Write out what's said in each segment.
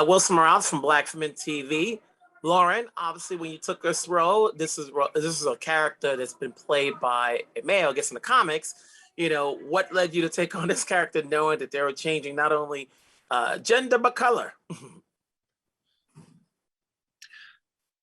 Wilson Morales from Black Women TV. Lauren, obviously, when you took this role, this is a character that's been played by a male. I guess in the comics, what led you to take on this character, knowing that they were changing not only gender but color?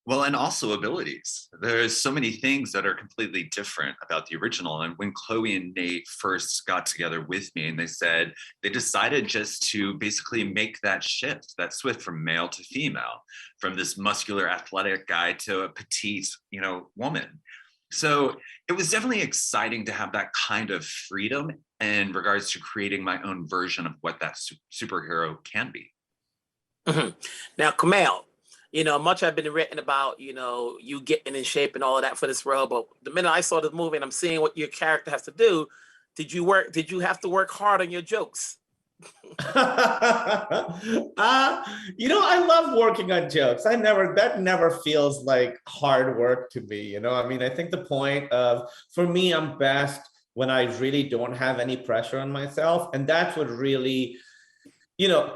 Well, and also abilities. There's so many things that are completely different about the original. And when Chloe and Nate first got together with me, and they decided just to basically make that shift, that switch from male to female, from this muscular athletic guy to a petite, woman. So it was definitely exciting to have that kind of freedom in regards to creating my own version of what that superhero can be. Now, Kumail, much have been written about, you getting in shape and all of that for this role. But the minute I saw this movie and I'm seeing what your character has to do, did you have to work hard on your jokes? I love working on jokes. That never feels like hard work to me. I think the point of, for me, I'm best when I really don't have any pressure on myself. And that's what really,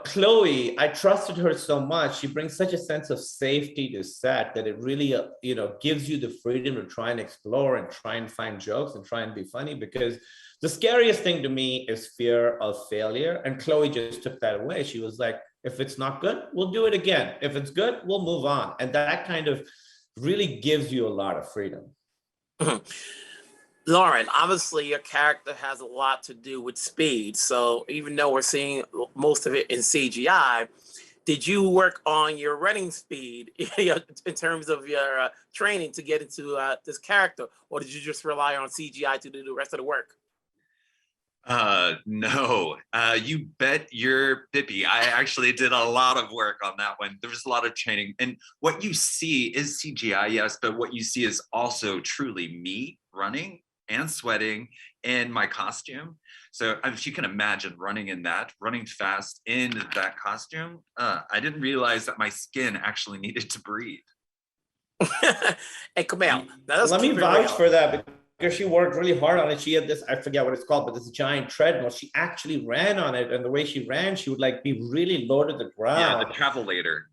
Chloe, I trusted her so much. She brings such a sense of safety to set that it really, gives you the freedom to try and explore and try and find jokes and try and be funny, because the scariest thing to me is fear of failure. And Chloe just took that away. She was like, if it's not good, we'll do it again. If it's good, we'll move on. And that kind of really gives you a lot of freedom. Lauren, obviously your character has a lot to do with speed. So even though we're seeing most of it in CGI, did you work on your running speed in terms of your training to get into this character? Or did you just rely on CGI to do the rest of the work? No, you bet your bippy. I actually did a lot of work on that one. There was a lot of training, and what you see is CGI, yes, but what you see is also truly me running and sweating in my costume. So if you can imagine running fast in that costume, I didn't realize that my skin actually needed to breathe. Hey, Kumail, let me vouch for that, because she worked really hard on it. She had this, I forget what it's called, but this giant treadmill. She actually ran on it, and the way she ran, she would be really low to the ground. Yeah, the travelator.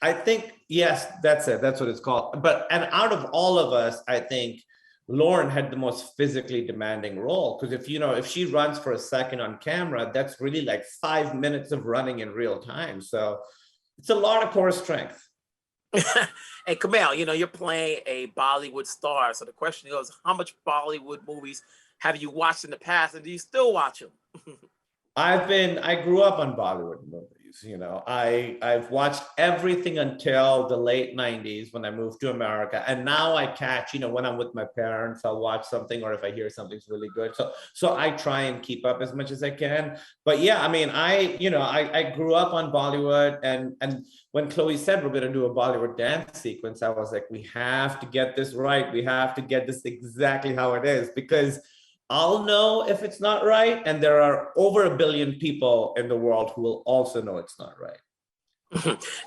I think, yes, that's it. That's what it's called. And out of all of us, I think Lauren had the most physically demanding role, because if she runs for a second on camera, that's really like 5 minutes of running in real time. So it's a lot of core strength. Hey, Kumail, you're playing a Bollywood star. So the question goes, how much Bollywood movies have you watched in the past, and do you still watch them? I grew up on Bollywood movies. I've watched everything until the late 90s when I moved to America. And now I catch, when I'm with my parents, I'll watch something, or if I hear something's really good. So I try and keep up as much as I can. But yeah, I grew up on Bollywood, and when Chloe said we're going to do a Bollywood dance sequence, I was like, we have to get this right. We have to get this exactly how it is, because I'll know if it's not right, and there are over 1 billion people in the world who will also know it's not right.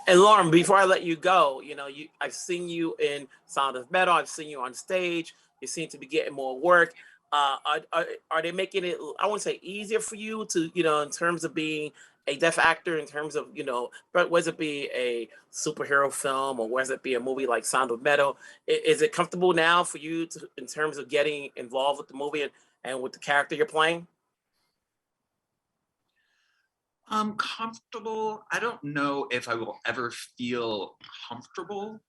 And Lauren, before I let you go, I've seen you in Sound of Metal. I've seen you on stage. You seem to be getting more work. Are they making it, I wouldn't say easier for you to, in terms of being a deaf actor, in terms of, but whether it be a superhero film or whether it be a movie like Sound of Metal, is it comfortable now for you to, in terms of getting involved with the movie and with the character you're playing? Comfortable. I don't know if I will ever feel comfortable.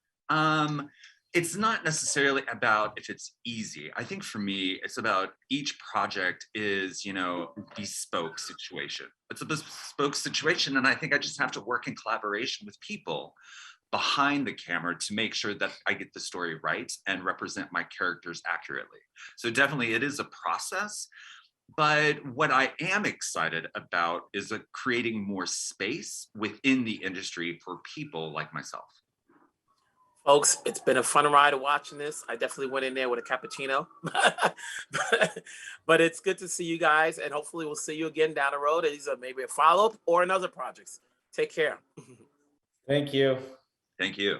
It's not necessarily about if it's easy. I think for me, it's about each project is, bespoke situation. It's a bespoke situation, and I think I just have to work in collaboration with people behind the camera to make sure that I get the story right and represent my characters accurately. So definitely it is a process, but what I am excited about is creating more space within the industry for people like myself. Folks, it's been a fun ride watching this. I definitely went in there with a cappuccino, but it's good to see you guys, and hopefully we'll see you again down the road. These are maybe a follow-up or another projects. Take care. Thank you. Thank you.